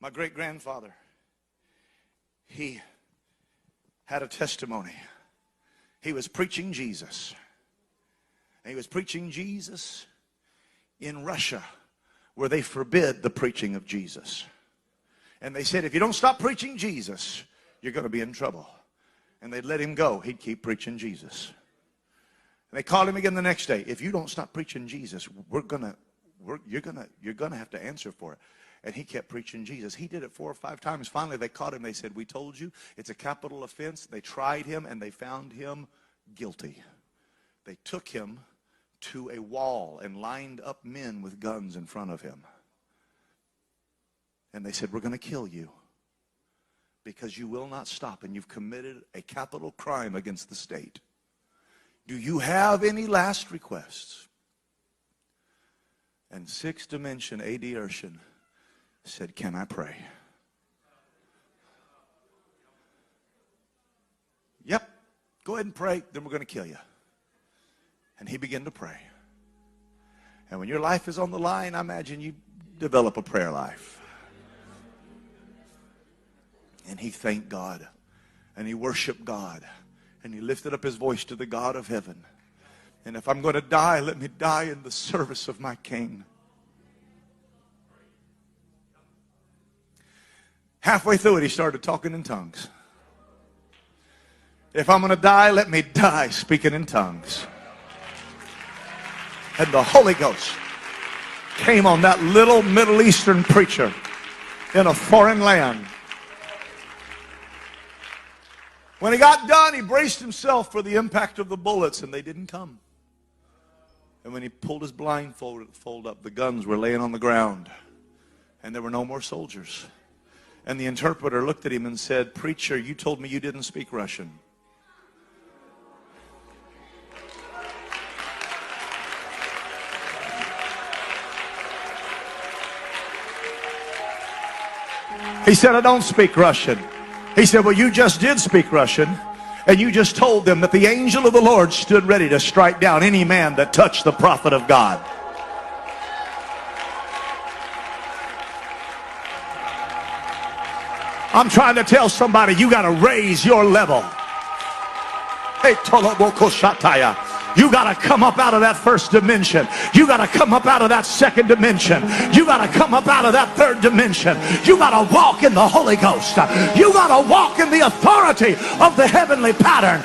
My great-grandfather, he had a testimony. He was preaching Jesus. And he was preaching Jesus in Russia, where they forbid the preaching of Jesus. And they said, if you don't stop preaching Jesus, you're going to be in trouble. And they'd let him go. He'd keep preaching Jesus. And they called him again the next day. If you don't stop preaching Jesus, you're gonna have to answer for it. And he kept preaching Jesus. He did it 4 or 5 times. Finally, they caught him. They said, we told you it's a capital offense. They tried him and they found him guilty. They took him to a wall and lined up men with guns in front of him. And they said, we're going to kill you because you will not stop and you've committed a capital crime against the state. Do you have any last requests? And Sixth Dimension A.D. Urshan said, can I pray? Yep, go ahead and pray, then we're going to kill you. And he began to pray. And when your life is on the line, I imagine you develop a prayer life. And he thanked God. And he worshiped God. And he lifted up his voice to the God of heaven. And if I'm going to die, let me die in the service of my King. Halfway through it, he started talking in tongues. If I'm going to die, let me die speaking in tongues. And the Holy Ghost came on that little Middle Eastern preacher in a foreign land. When he got done, he braced himself for the impact of the bullets, and they didn't come. And when he pulled his blindfold up, the guns were laying on the ground, and there were no more soldiers. And the interpreter looked at him and said, preacher, you told me you didn't speak Russian. He said, I don't speak Russian. He said, well, you just did speak Russian. And you just told them that the angel of the Lord stood ready to strike down any man that touched the prophet of God. I'm trying to tell somebody, you got to raise your level. Hey, you got to come up out of that first dimension. You got to come up out of that second dimension. You got to come up out of that third dimension. You got to walk in the Holy Ghost. You got to walk in the authority of the heavenly pattern.